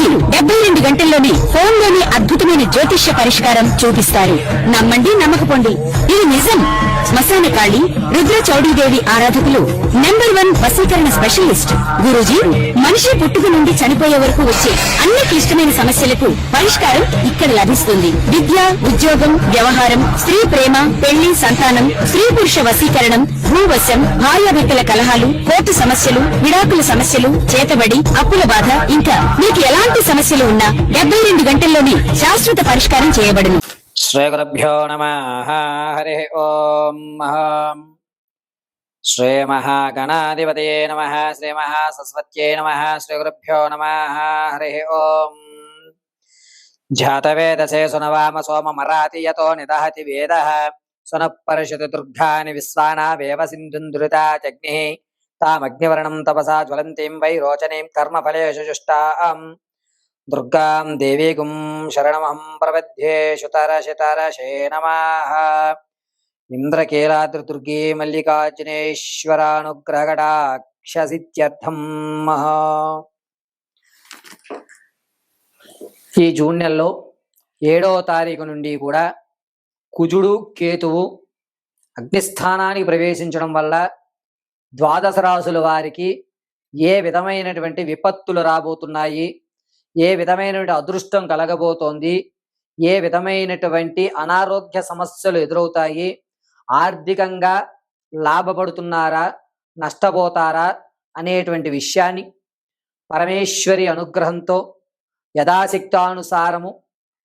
గురూజీ 72 గంటల్లోనే ఫోన్ లోని అద్భుతమైన జ్యోతిష్య పరిష్కారం చూపిస్తారు. నమ్మండి, నమ్మకపోండి, ఇది నిజం. శ్మశాన కాళి రుద్ర చౌడీదేవి ఆరాధకులు నంబర్ 1 వశీకరణ స్పెషలిస్ట్. గురూజీ మనిషి పుట్టుక నుండి చనిపోయే వరకు వచ్చే అన్ని క్లిష్టమైన సమస్యలకు పరిష్కారం ఇక్కడ లభిస్తుంది. విద్య, ఉద్యోగం, వ్యవహారం, స్త్రీ ప్రేమ, పెళ్లి, సంతానం, స్త్రీ పురుష వశీకరణం, భూవశం, భార్యాభర్తల కలహాలు, కోర్టు సమస్యలు, విడాకుల సమస్యలు, చేతబడి, అప్పుల బాధ, ఇంకా మీకు ఎలాంటి సమస్యలు ఉన్నా 72 గంటల్లోనే శాశ్వత పరిష్కారం చేయబడును. శ్రీ గురుభ్యో నమః. హరి ఓం. శ్రీ మహాగణాధిపతయే నమః. శ్రీ మహాసరస్వత్యై నమః. శ్రీ గురుభ్యో నమః. హరి ఓం. జాతవేదసే సునవామ సోమమరాతి యతో నిదహతి వేదః సునః పరిషతి దుర్గాని విశ్వానావేవ సింధుంధృతాచగ్నిః తామగ్నివర్ణం తపసా జ్వలంతీం వైరోచనీం కర్మఫలేషు జుష్టాం దుర్గాం దేవీగుం శరణమహం ప్రపద్యే. శుతరశతరశే నమః. ఇంద్రకీలాద్రిదుర్గే మల్లికార్జునేశ్వరానుగ్రహకటాక్షసిత్యర్థం. ఈ జూన్ నెలలో 7వ తారీఖు నుండి కూడా కుజుడు, కేతువు అగ్నిస్థానానికి ప్రవేశించడం వల్ల ద్వాదశ రాశుల వారికి ఏ విధమైనటువంటి విపత్తులు రాబోతున్నాయి, ఏ విధమైనటువంటి అదృష్టం కలగబోతోంది, ఏ విధమైనటువంటి అనారోగ్య సమస్యలు ఎదురవుతాయి, ఆర్థికంగా లాభపడుతున్నారా, నష్టపోతారా అనేటువంటి విషయాన్ని పరమేశ్వరి అనుగ్రహంతో యథాశక్తానుసారము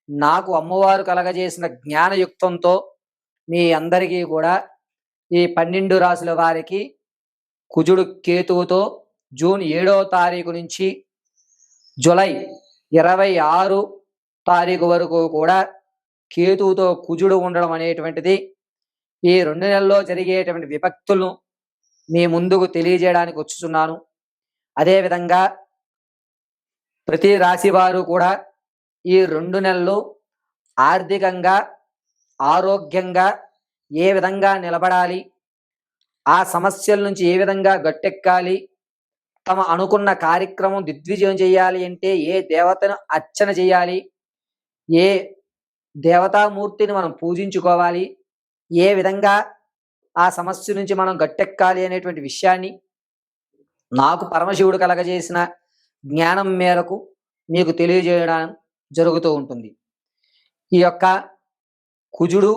నాకు అమ్మవారు కలగజేసిన జ్ఞానయుక్తంతో మీ అందరికీ కూడా ఈ 12 రాశుల వారికి కుజుడు కేతువుతో జూన్ 7వ తారీఖు నుంచి జూలై 26 తారీఖు వరకు కూడా కేతువుతో కుజుడు ఉండడం అనేటువంటిది ఈ 2 నెలల్లో జరిగేటువంటి విపత్తులను మీ ముందుకు తెలియజేయడానికి వచ్చుచున్నాను. అదేవిధంగా ప్రతి రాశి వారు కూడా ఈ 2 నెలలు ఆర్థికంగా, ఆరోగ్యంగా ఏ విధంగా నిలబడాలి, ఆ సమస్యల నుంచి ఏ విధంగా గట్టెక్కాలి, తమ అనుకున్న కార్యక్రమం దిగ్విజయం చేయాలి అంటే ఏ దేవతను అర్చన చేయాలి, ఏ దేవతామూర్తిని మనం పూజించుకోవాలి, ఏ విధంగా ఆ సమస్య నుంచి మనం గట్టెక్కాలి అనేటువంటి విషయాన్ని నాకు పరమశివుడు కలగజేసిన జ్ఞానం మేరకు మీకు తెలియజేయడం జరుగుతూ ఉంటుంది. ఈ యొక్క కుజుడు,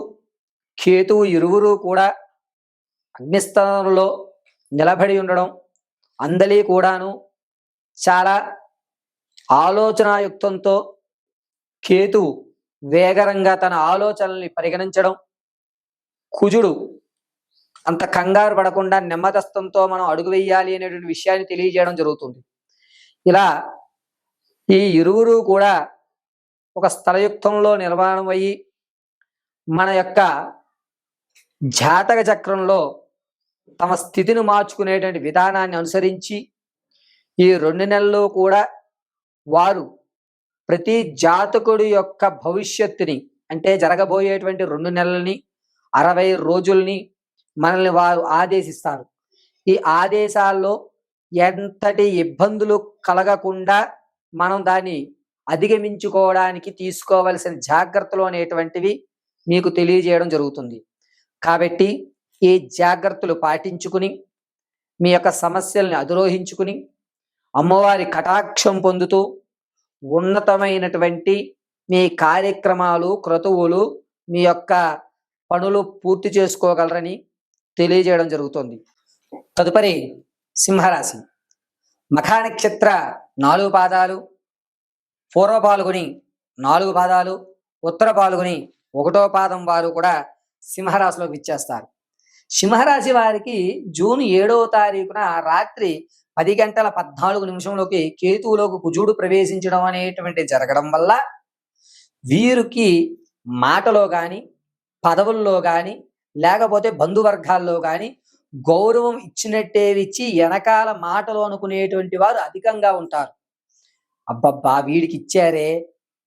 కేతువు ఇరువురు కూడా అగ్నిస్థానంలో నిలబడి ఉండడం, అందలి కూడాను చాలా ఆలోచనాయుక్తంతో కేతువు వేగరంగా తన ఆలోచనల్ని పరిగణించడం, కుజుడు అంత కంగారు పడకుండా నెమ్మదస్తంతో మనం అడుగు వేయాలి అనేటువంటి విషయాన్ని తెలియజేయడం జరుగుతుంది. ఇలా ఈ ఇరువురు కూడా ఒక స్థలయుక్తంలో నిర్మాణం అయ్యి మన యొక్క జాతక చక్రంలో తమ స్థితిని మార్చుకునేటువంటి విధానాన్ని అనుసరించి ఈ 2 నెలల్లో కూడా వారు ప్రతి జాతకుడి యొక్క భవిష్యత్తుని, అంటే జరగబోయేటువంటి 2 నెలల్ని, 60 రోజుల్ని మనల్ని వారు ఆదేశిస్తారు. ఈ ఆదేశాల్లో ఎంతటి ఇబ్బందులు కలగకుండా మనం దాన్ని అధిగమించుకోవడానికి తీసుకోవలసిన జాగ్రత్తలు అనేటువంటివి మీకు తెలియజేయడం జరుగుతుంది. కాబట్టి ఈ జాగ్రత్తలు పాటించుకుని మీ యొక్క సమస్యల్ని అధిరోహించుకుని అమ్మవారి కటాక్షం పొందుతూ ఉన్నతమైనటువంటి మీ కార్యక్రమాలు, క్రతువులు, మీ యొక్క పనులు పూర్తి చేసుకోగలరని తెలియజేయడం జరుగుతుంది. తదుపరి సింహరాశి. మఖా నక్షత్ర 4 పాదాలు, పూర్వ పాల్గొని 4 పాదాలు, ఉత్తర పాల్గొని 1వ పాదం వారు కూడా సింహరాశిలోకి ఇచ్చేస్తారు. సింహరాశి వారికి జూన్ 7వ తారీఖున రాత్రి 10:14 కేతువులోకి కుజుడు ప్రవేశించడం అనేటువంటి జరగడం వల్ల వీరికి మాటలో కానీ, పదవుల్లో కానీ, లేకపోతే బంధువర్గాల్లో కానీ గౌరవం ఇచ్చినట్టే ఇచ్చి వెనకాల మాటలు అనుకునేటువంటి వారు అధికంగా ఉంటారు. అబ్బబ్బా వీడికి ఇచ్చారే,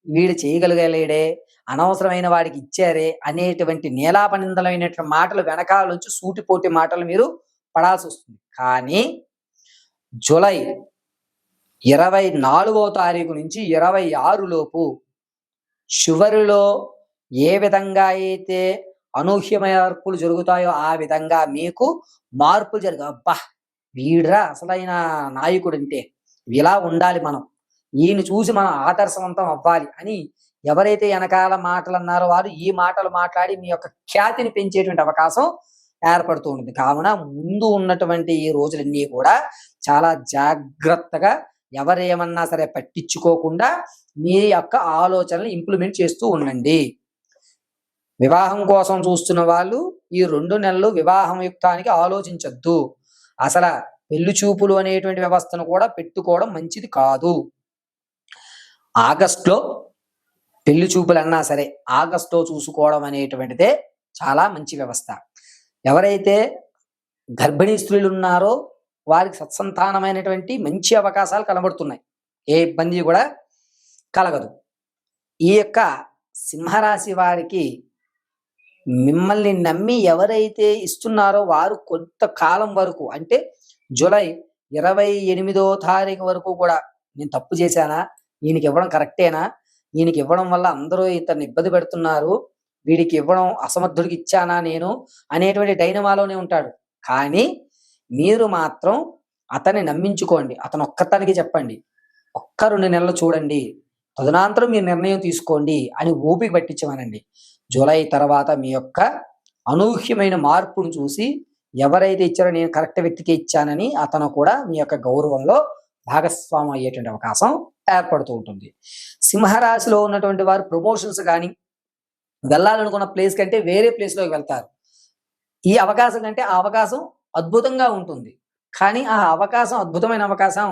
వీడు చేయగలిగలేడే, అనవసరమైన వాడికి ఇచ్చారే అనేటువంటి నీలాపనిందలైనటువంటి మాటలు వెనకాల నుంచి సూటిపోటి మాటలు మీరు పడాల్సి వస్తుంది. కానీ జూలై 24వ తారీఖు నుంచి 26 లోపు చివరిలో ఏ విధంగా అయితే అనూహ్య మార్పులు జరుగుతాయో ఆ విధంగా మీకు మార్పులు అబ్బా వీడ్రా అసలైన నాయకుడు అంటే ఇలా ఉండాలి, మనం ఈయన చూసి మనం ఆదర్శవంతం అవ్వాలి అని ఎవరైతే వెనకాల మాటలు అన్నారో వారు ఈ మాటలు మాట్లాడి మీ యొక్క ఖ్యాతిని పెంచేటువంటి అవకాశం ఏర్పడుతూ ఉంటుంది. కావున ముందు ఉన్నటువంటి ఈ రోజులన్నీ కూడా చాలా జాగ్రత్తగా ఎవరేమన్నా సరే పట్టించుకోకుండా మీ యొక్క ఆలోచనలు ఇంప్లిమెంట్ చేస్తూ ఉండండి. వివాహం కోసం చూస్తున్న వాళ్ళు ఈ 2 నెలలు వివాహం యుక్తానికి ఆలోచించద్దు. అసలు పెళ్లి చూపులు అనేటువంటి వ్యవస్థను కూడా పెట్టుకోవడం మంచిది కాదు. ఆగస్టులో పెళ్లి చూపులు అన్నా సరే ఆగస్టులో చూసుకోవడం అనేటువంటిదే చాలా మంచి వ్యవస్థ. ఎవరైతే గర్భిణీ స్త్రీలు ఉన్నారో వారికి సత్సంతానమైనటువంటి మంచి అవకాశాలు కనబడుతున్నాయి, ఏ ఇబ్బంది కూడా కలగదు. ఈ యొక్క సింహరాశి వారికి మిమ్మల్ని నమ్మి ఎవరైతే ఇస్తున్నారో వారు కొంతకాలం వరకు, అంటే జూలై 28వ తారీఖు వరకు కూడా నేను తప్పు చేశానా, ఈయనకి ఇవ్వడం కరెక్టేనా, ఈయనకి ఇవ్వడం వల్ల అందరూ ఇతన్ని ఇబ్బంది పెడుతున్నారు, వీడికి ఇవ్వడం అసమర్థుడికి ఇచ్చానా నేను అనేటువంటి డైనమాలోనే ఉంటాడు. కానీ మీరు మాత్రం అతన్ని నమ్మించుకోండి, అతను ఒక్కతనికి చెప్పండి, ఒక్క 2 నెలలు చూడండి, తదనంతరం మీరు నిర్ణయం తీసుకోండి అని ఓపిక పట్టించమనండి. జూలై తర్వాత మీ యొక్క అనూహ్యమైన మార్పును చూసి ఎవరైతే ఇచ్చారో నేను కరెక్ట్ వ్యక్తికి ఇచ్చానని అతను కూడా మీ యొక్క గౌరవంలో భాగస్వామి అయ్యేటువంటి అవకాశం ఏర్పడుతూ ఉంటుంది. సింహరాశిలో ఉన్నటువంటి వారు ప్రమోషన్స్ కానీ వెళ్ళాలనుకున్న ప్లేస్ కంటే వేరే ప్లేస్లోకి వెళ్తారు. ఈ అవకాశం కంటే ఆ అవకాశం అద్భుతంగా ఉంటుంది, కానీ ఆ అవకాశం అద్భుతమైన అవకాశం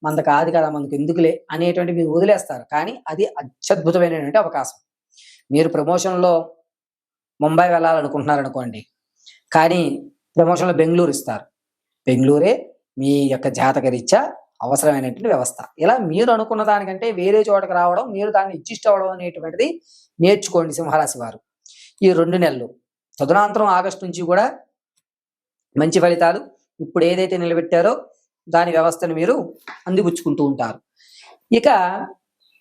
మనది కాదు కదా, మనకు ఎందుకులే అనేటువంటి మీరు వదిలేస్తారు. కానీ అది అత్యద్భుతమైనటువంటి అవకాశం. మీరు ప్రమోషన్లో ముంబై వెళ్ళాలనుకుంటున్నారనుకోండి, కానీ ప్రమోషన్లో బెంగళూరు ఇస్తారు. బెంగళూరే మీ యొక్క జాతక రీత్యా అవసరమైనటువంటి వ్యవస్థ. ఇలా మీరు అనుకున్న దానికంటే వేరే చోటకు రావడం, మీరు దాన్ని అడ్జస్ట్ అవ్వడం అనేటువంటిది నేర్చుకోండి సింహరాశి వారు ఈ 2 నెలలు. తదనంతరం ఆగస్టు నుంచి కూడా మంచి ఫలితాలు ఇప్పుడు ఏదైతే నిలబెట్టారో దాని వ్యవస్థను మీరు అందిపుచ్చుకుంటూ ఉంటారు. ఇక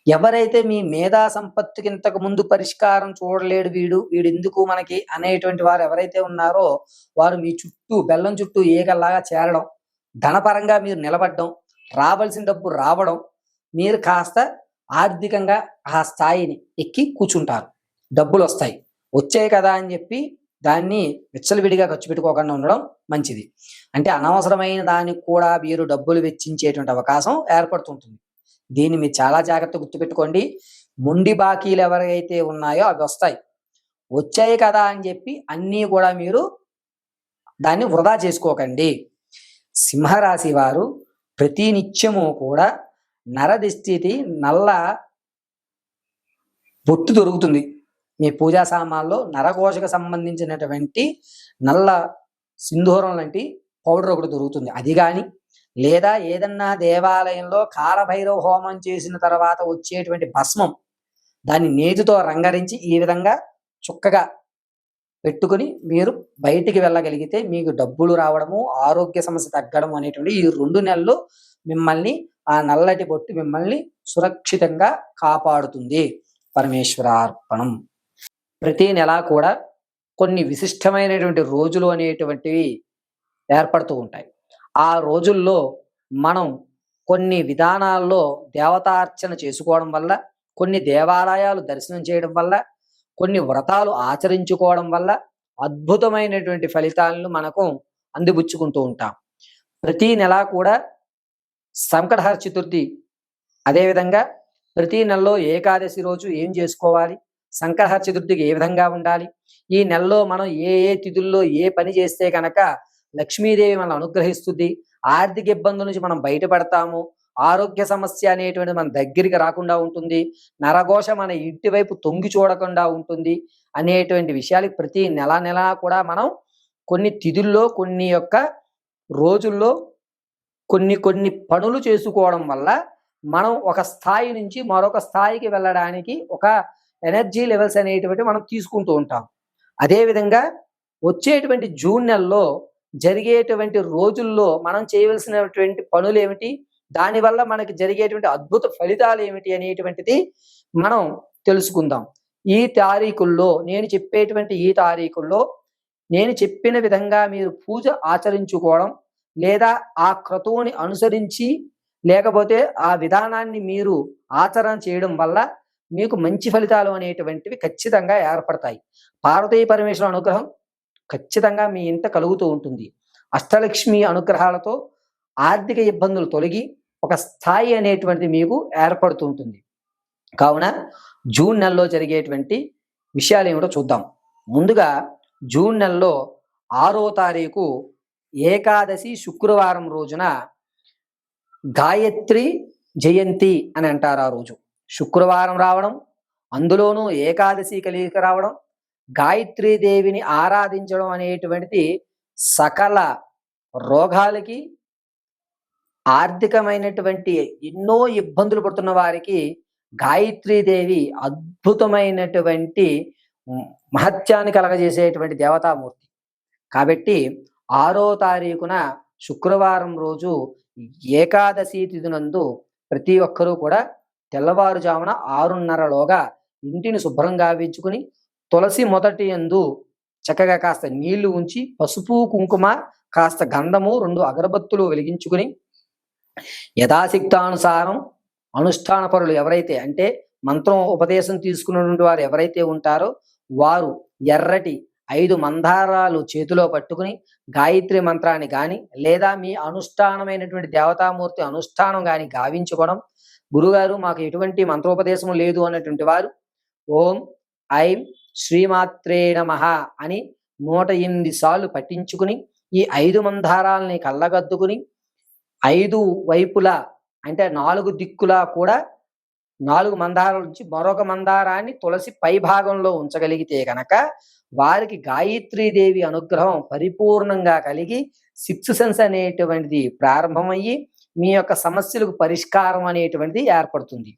ఎవరైతే మీ మేధా సంపత్తికి ఇంతకు ముందు పరిష్కారం చూడలేడు, వీడు ఎందుకు మనకి అనేటువంటి వారు ఎవరైతే ఉన్నారో వారు మీ చుట్టూ బెల్లం చుట్టూ ఏగల్లాగా చేరడం, ధనపరంగా మీరు నిలబడడం, రావాల్సిన డబ్బు రావడం, మీరు కాస్త ఆర్థికంగా ఆ స్థాయిని ఎక్కి కూర్చుంటారు. డబ్బులు వస్తాయి, వచ్చాయి కదా అని చెప్పి దాన్ని విచ్చలవిడిగా ఖర్చు పెట్టుకోకుండా ఉండడం మంచిది. అంటే అనవసరమైన దానికి కూడా మీరు డబ్బులు వెచ్చించేటువంటి అవకాశం ఏర్పడుతుంటుంది. దీన్ని మీరు చాలా జాగ్రత్తగా గుర్తుపెట్టుకోండి. మొండి బాకీలు ఎవరైతే ఉన్నాయో అవి వస్తాయి, వచ్చాయి కదా అని చెప్పి అన్నీ కూడా మీరు దాన్ని వృధా చేసుకోకండి. సింహరాశి వారు ప్రతి నిత్యము కూడా నరదిస్థితి నల్ల బొట్టు దొరుకుతుంది. మీ పూజా సామాన్లో నరఘోషకు సంబంధించినటువంటి నల్ల సింధూరం లాంటి పౌడర్ ఒకటి దొరుకుతుంది. అది కానీ లేదా ఏదన్నా దేవాలయంలో కాలభైరవ హోమం చేసిన తర్వాత వచ్చేటువంటి భస్మం, దాన్ని నేతితో రంగరించి ఈ విధంగా చుక్కగా పెట్టుకుని మీరు బయటికి వెళ్ళగలిగితే మీకు డబ్బులు రావడము, ఆరోగ్య సమస్య తగ్గడం అనేటువంటి ఈ 2 నెలలు మిమ్మల్ని, ఆ నల్లటి బొట్టు మిమ్మల్ని సురక్షితంగా కాపాడుతుంది. పరమేశ్వరార్పణం. ప్రతి నెల కూడా కొన్ని విశిష్టమైనటువంటి రోజులు అనేటువంటివి ఏర్పడుతూ ఉంటాయి. ఆ రోజుల్లో మనం కొన్ని విధానాల్లో దేవతార్చన చేసుకోవడం వల్ల, కొన్ని దేవాలయాలు దర్శనం చేయడం వల్ల, కొన్ని వ్రతాలు ఆచరించుకోవడం వల్ల అద్భుతమైనటువంటి ఫలితాలను మనకు అందిపుచ్చుకుంటూ ఉంటాం. ప్రతి నెల కూడా సంకటహర చతుర్థి, అదేవిధంగా ప్రతి నెలలో ఏకాదశి రోజు ఏం చేసుకోవాలి, సంకటహర చతుర్థికి ఏ విధంగా ఉండాలి, ఈ నెలలో మనం ఏ తిథుల్లో ఏ పని చేస్తే కనుక లక్ష్మీదేవి మనం అనుగ్రహిస్తుంది, ఆర్థిక ఇబ్బందుల నుంచి మనం బయటపడతాము, ఆరోగ్య సమస్య అనేటువంటి మన దగ్గరికి రాకుండా ఉంటుంది, నరఘోష మన ఇంటి వైపు తొంగి చూడకుండా ఉంటుంది అనేటువంటి విషయాలు ప్రతి నెల కూడా మనం కొన్ని తిథుల్లో, కొన్ని యొక్క రోజుల్లో కొన్ని పనులు చేసుకోవడం వల్ల మనం ఒక స్థాయి నుంచి మరొక స్థాయికి వెళ్ళడానికి ఒక ఎనర్జీ లెవెల్స్ అనేటువంటి మనం తీసుకుంటూ ఉంటాం. అదేవిధంగా వచ్చేటువంటి జూన్ నెలలో జరిగేటువంటి రోజుల్లో మనం చేయవలసినటువంటి పనులు ఏమిటి, దానివల్ల మనకి జరిగేటువంటి అద్భుత ఫలితాలు ఏమిటి అనేటువంటిది మనం తెలుసుకుందాం. ఈ తారీఖుల్లో నేను చెప్పేటువంటి ఈ తారీఖుల్లో నేను చెప్పిన విధంగా మీరు పూజ ఆచరించుకోవడం, లేదా ఆ క్రతువుని అనుసరించి లేకపోతే ఆ విధానాన్ని మీరు ఆచరణ చేయడం వల్ల మీకు మంచి ఫలితాలు అనేటువంటివి ఖచ్చితంగా ఏర్పడతాయి. పార్వతీ పరమేశ్వరుల అనుగ్రహం ఖచ్చితంగా మీ ఇంట కలుగుతూ ఉంటుంది. అష్టలక్ష్మి అనుగ్రహాలతో ఆర్థిక ఇబ్బందులు తొలగి ఒక స్థాయి అనేటువంటిది మీకు ఏర్పడుతూ ఉంటుంది. కావున జూన్ నెలలో జరిగేటువంటి విషయాలు ఏమిటో చూద్దాం. ముందుగా జూన్ నెలలో 6వ తారీఖు ఏకాదశి శుక్రవారం రోజున గాయత్రి జయంతి అని అంటారు. ఆ రోజు శుక్రవారం రావడం, అందులోనూ ఏకాదశి కలిగి రావడం, గాయత్రీదేవిని ఆరాధించడం అనేటువంటిది సకల రోగాలకి, ఆర్థికమైనటువంటి ఎన్నో ఇబ్బందులు పడుతున్న వారికి గాయత్రీదేవి అద్భుతమైనటువంటి మహత్యాన్ని కలగజేసేటువంటి దేవతామూర్తి. కాబట్టి 6వ తారీఖున శుక్రవారం రోజు ఏకాదశి తిథి నందు ప్రతి ఒక్కరూ కూడా తెల్లవారుజామున 6:30లోగా ఇంటిని శుభ్రం గావించుకుని తులసి మొదటి యందు చక్కగా కాస్త నీళ్లు ఉంచి పసుపు కుంకుమ కాస్త గంధము 2 అగరబత్తులు వెలిగించుకుని యథాశక్తానుసారం అనుష్ఠాన పరులు ఎవరైతే అంటే మంత్రం ఉపదేశం తీసుకున్నటువంటి వారు ఎవరైతే ఉంటారో వారు ఎర్రటి 5 మందారాలు చేతిలో పట్టుకుని గాయత్రి మంత్రాన్ని గాని లేదా మీ అనుష్ఠానమైనటువంటి దేవతామూర్తి అనుష్ఠానం గాని గావించుకోవడం. గురుగారు మాకు ఎటువంటి మంత్రోపదేశం లేదు అన్నటువంటి వారు ఓం ఐం శ్రీమాత్రే నమః అని 108 సార్లు పట్టించుకుని ఈ 5 మందారాలని కళ్ళగద్దుకుని 5 వైపులా అంటే 4 దిక్కులా కూడా 4 మందారాల నుంచి మరొక మందారాన్ని తులసి పై భాగంలో ఉంచగలిగితే గనక వారికి గాయత్రీదేవి అనుగ్రహం పరిపూర్ణంగా కలిగి 6th సెన్స్ అనేటువంటిది ప్రారంభమయ్యి మీ యొక్క సమస్యలకు పరిష్కారం అనేటువంటిది ఏర్పడుతుంది.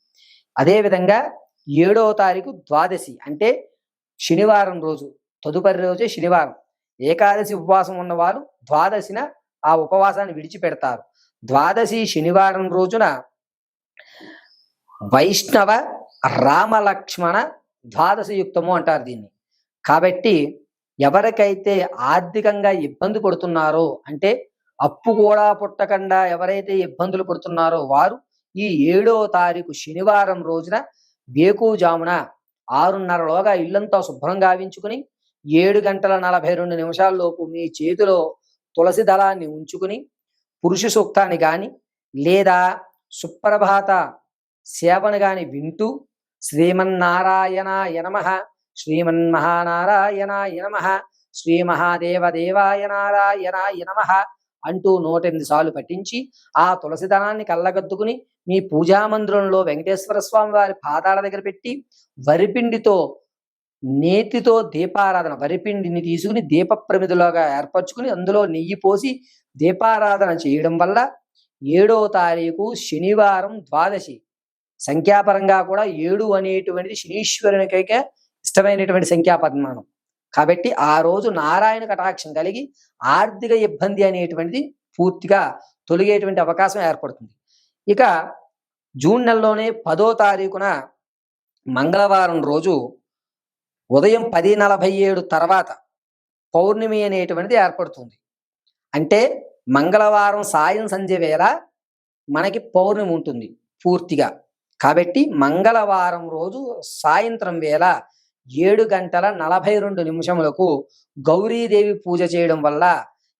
అదేవిధంగా 7వ తారీఖు ద్వాదశి అంటే శనివారం రోజు, తదుపరి రోజే శనివారం. ఏకాదశి ఉపవాసం ఉన్నవారు ద్వాదశిన ఆ ఉపవాసాన్ని విడిచిపెడతారు. ద్వాదశి శనివారం రోజున వైష్ణవ రామలక్ష్మణ ద్వాదశ యుక్తము అంటారు దీన్ని. కాబట్టి ఎవరికైతే ఆర్థికంగా ఇబ్బంది పడుతున్నారో అంటే అప్పు కూడా పుట్టకుండా ఎవరైతే ఇబ్బందులు పడుతున్నారో వారు ఈ 7వ తారీఖు శనివారం రోజున వేకువజామున 6:30లోగా ఇల్లంతా శుభ్రం గావించుకుని 7:42 లోపు మీ చేతిలో తులసి దళాన్ని ఉంచుకుని పురుష సూక్తాన్ని గాని లేదా సుప్రభాత సేవను గాని వింటూ శ్రీమన్నారాయణాయ నమః, శ్రీమన్మహానారాయణాయ నమః, శ్రీ మహాదేవదేవాయ నారాయణాయ నమః అంటూ 108 సార్లు పఠించి ఆ తులసి దళాన్ని కళ్ళగద్దుకుని మీ పూజా మందిరంలో వెంకటేశ్వర స్వామి వారి పాదాల దగ్గర పెట్టి వరిపిండితో నేతితో దీపారాధన, వరిపిండిని తీసుకుని దీప ప్రమిదలోగా ఏర్పరచుకుని అందులో నెయ్యి పోసి దీపారాధన చేయడం వల్ల 7వ తారీఖు శనివారం ద్వాదశి సంఖ్యాపరంగా కూడా 7 అనేటువంటిది శనీశ్వరునికైతే ఇష్టమైనటువంటి సంఖ్యాపద్మానం. కాబట్టి ఆ రోజు నారాయణ కటాక్షం కలిగి ఆర్థిక ఇబ్బంది అనేటువంటిది పూర్తిగా తొలగేటువంటి అవకాశం ఏర్పడుతుంది. ఇక జూన్ నెలలోనే 10వ తారీఖున మంగళవారం రోజు ఉదయం 10:47 తర్వాత పౌర్ణమి అనేటువంటిది ఏర్పడుతుంది. అంటే మంగళవారం సాయం సంధ్య వేళ మనకి పౌర్ణమి ఉంటుంది పూర్తిగా. కాబట్టి మంగళవారం రోజు సాయంత్రం వేళ 7:42 గౌరీదేవి పూజ చేయడం వల్ల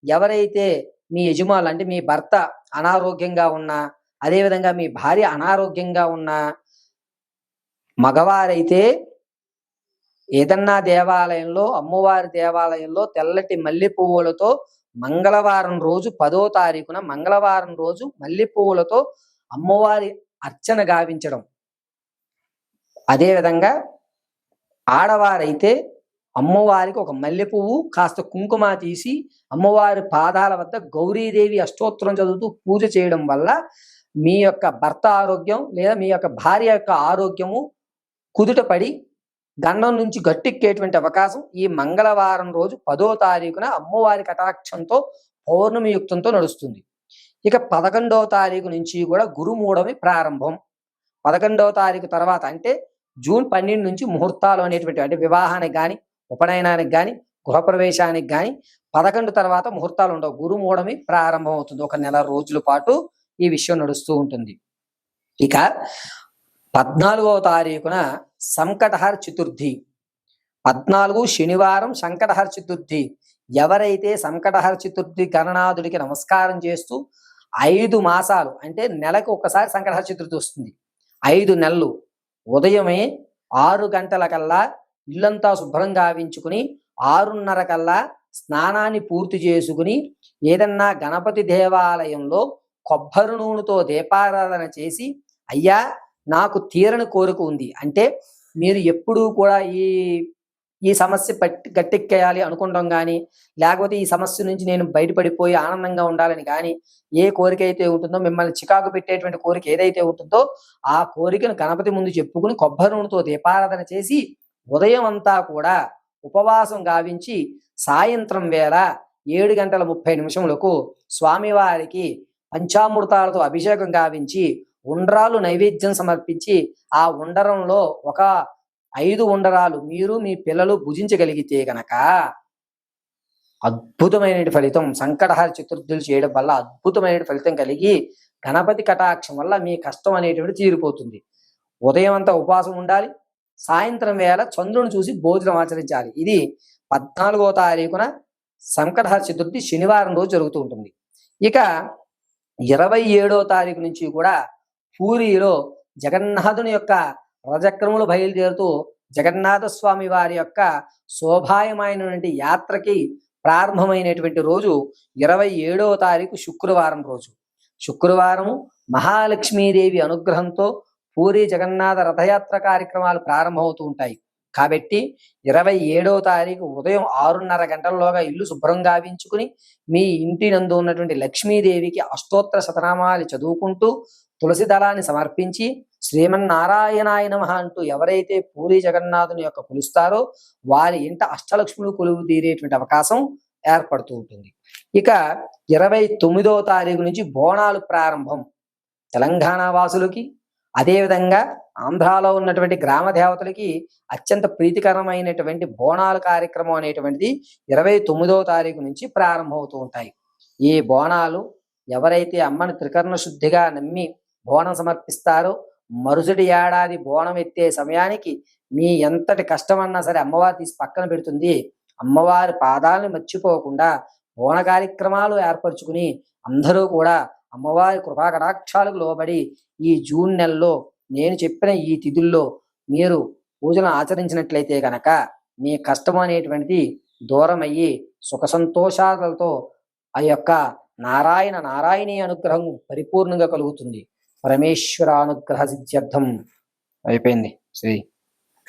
ఎవరైతే మీ యజమానులు అంటే మీ భర్త అనారోగ్యంగా ఉన్నా, అదేవిధంగా మీ భార్య అనారోగ్యంగా ఉన్నా, మగవారైతే ఏదన్నా దేవాలయంలో అమ్మవారి దేవాలయంలో తెల్లటి మల్లె పువ్వులతో మంగళవారం రోజు 10వ తారీఖున మంగళవారం రోజు మల్లె పువ్వులతో అమ్మవారి అర్చన గావించడం. అదేవిధంగా ఆడవారైతే అమ్మవారికి ఒక మల్లె పువ్వు కాస్త కుంకుమ తీసి అమ్మవారి పాదాల వద్ద గౌరీదేవి అష్టోత్తరం చదువుతూ పూజ చేయడం వల్ల మీ యొక్క భర్త ఆరోగ్యం లేదా మీ యొక్క భార్య యొక్క ఆరోగ్యము కుదుటపడి గండం నుంచి గట్టెక్కేటువంటి అవకాశం ఈ మంగళవారం రోజు 10వ తారీఖున అమ్మవారి కటాక్షంతో పౌర్ణమి యుక్తంతో నడుస్తుంది. ఇక 11వ తారీఖు నుంచి కూడా గురుమూఢమి ప్రారంభం. 11వ తారీఖు తర్వాత అంటే జూన్ 12 నుంచి ముహూర్తాలు అనేటువంటి అంటే వివాహానికి కానీ, ఉపనయనానికి కానీ, గృహప్రవేశానికి కానీ 11 తర్వాత ముహూర్తాలు ఉండవు. గురుమూఢమి ప్రారంభం అవుతుంది. ఒక నెల రోజుల పాటు ఈ విషయం నడుస్తూ ఉంటుంది. ఇక 14వ తారీఖున సంకటహర చతుర్థి. 14 శనివారం సంకటహర చతుర్థి. ఎవరైతే సంకటహర చతుర్థి గణనాథుడికి నమస్కారం చేస్తూ 5 మాసాలు అంటే నెలకు ఒకసారి సంకటహర చతుర్థి వస్తుంది. 5 నెలలు ఉదయమే 6 గంటలకల్లా ఇల్లంతా శుభ్రం గావించుకుని 6:30 కల్లా స్నానాన్ని పూర్తి చేసుకుని ఏదన్నా గణపతి దేవాలయంలో కొబ్బరి నూనెతో దీపారాధన చేసి, అయ్యా నాకు తీరని కోరిక ఉంది అంటే మీరు ఎప్పుడూ కూడా ఈ సమస్య గట్టెక్కేయాలి అనుకుంటాం కానీ, లేకపోతే ఈ సమస్య నుంచి నేను బయటపడిపోయి ఆనందంగా ఉండాలని కానీ ఏ కోరిక అయితే ఉంటుందో, మిమ్మల్ని చికాకు పెట్టేటువంటి కోరిక ఏదైతే ఉంటుందో ఆ కోరికను గణపతి ముందు చెప్పుకుని కొబ్బరి నూనెతో దీపారాధన చేసి ఉదయం అంతా కూడా ఉపవాసం గావించి సాయంత్రం వేళ 7:30 స్వామివారికి పంచామృతాలతో అభిషేకం గావించి ఉండ్రాలు నైవేద్యం సమర్పించి ఆ ఉండరంలో ఒక 5 ఉండరాలు మీరు మీ పిల్లలు భుజించగలిగితే గనక అద్భుతమైన ఫలితం. సంకటహర చతుర్థులు చేయడం వల్ల అద్భుతమైన ఫలితం కలిగి గణపతి కటాక్షం వల్ల మీ కష్టం అనేటువంటి తీరిపోతుంది. ఉదయం అంతా ఉపవాసం ఉండాలి, సాయంత్రం వేళ చంద్రుని చూసి భోజనం ఆచరించాలి. ఇది 14వ తారీఖున సంకటహర చతుర్థి శనివారం రోజు జరుగుతూ ఉంటుంది. ఇక 27వ తారీఖు నుంచి కూడా పూరిలో జగన్నాథుని యొక్క రథచక్రములు బయలుదేరుతూ జగన్నాథ స్వామి వారి యొక్క శోభాయమైనటువంటి యాత్రకి ప్రారంభమైనటువంటి రోజు 27వ తారీఖు శుక్రవారం రోజు. శుక్రవారము మహాలక్ష్మీదేవి అనుగ్రహంతో పూరి జగన్నాథ రథయాత్ర కార్యక్రమాలు ప్రారంభమవుతూ ఉంటాయి. కాబట్టి 27వ తారీఖు ఉదయం 6:30 గంటల్లోగా ఇల్లు శుభ్రం గావించుకుని మీ ఇంటి నందు ఉన్నటువంటి లక్ష్మీదేవికి అష్టోత్తర శతనామాలు చదువుకుంటూ తులసి దళాన్ని సమర్పించి శ్రీమన్నారాయణాయ నమః అంటూ ఎవరైతే పూరి జగన్నాథుని యొక్క కొలుస్తారో వారి ఇంట అష్టలక్ష్ములు కొలువు తీరేటువంటి అవకాశం ఏర్పడుతూ ఉంటుంది. ఇక 29వ తారీఖు నుంచి బోనాలు ప్రారంభం. తెలంగాణ వాసులకి అదేవిధంగా ఆంధ్రాలో ఉన్నటువంటి గ్రామ దేవతలకి అత్యంత ప్రీతికరమైనటువంటి బోనాల కార్యక్రమం అనేటువంటిది 29వ తారీఖు నుంచి ప్రారంభమవుతూ ఉంటాయి. ఈ బోనాలు ఎవరైతే అమ్మని త్రికరణ శుద్ధిగా నమ్మి బోనం సమర్పిస్తారో మరుసటి ఏడాది బోనం ఎత్తే సమయానికి మీ ఎంతటి కష్టమన్నా సరే అమ్మవారు తీసి పక్కన పెడుతుంది. అమ్మవారి పాదాలను మర్చిపోకుండా బోన కార్యక్రమాలు ఏర్పరచుకుని అందరూ కూడా అమ్మవారి కృపా కటాక్షాలకు లోబడి ఈ జూన్ నెలలో నేను చెప్పిన ఈ తిథుల్లో మీరు పూజలు ఆచరించినట్లయితే కనుక మీ కష్టం అనేటువంటిది దూరం అయ్యి సుఖ సంతోషాలతో ఆ యొక్క నారాయణీ అనుగ్రహం పరిపూర్ణంగా కలుగుతుంది. పరమేశ్వర అనుగ్రహ సిద్ధ్యర్థం. అయిపోయింది శ్రీ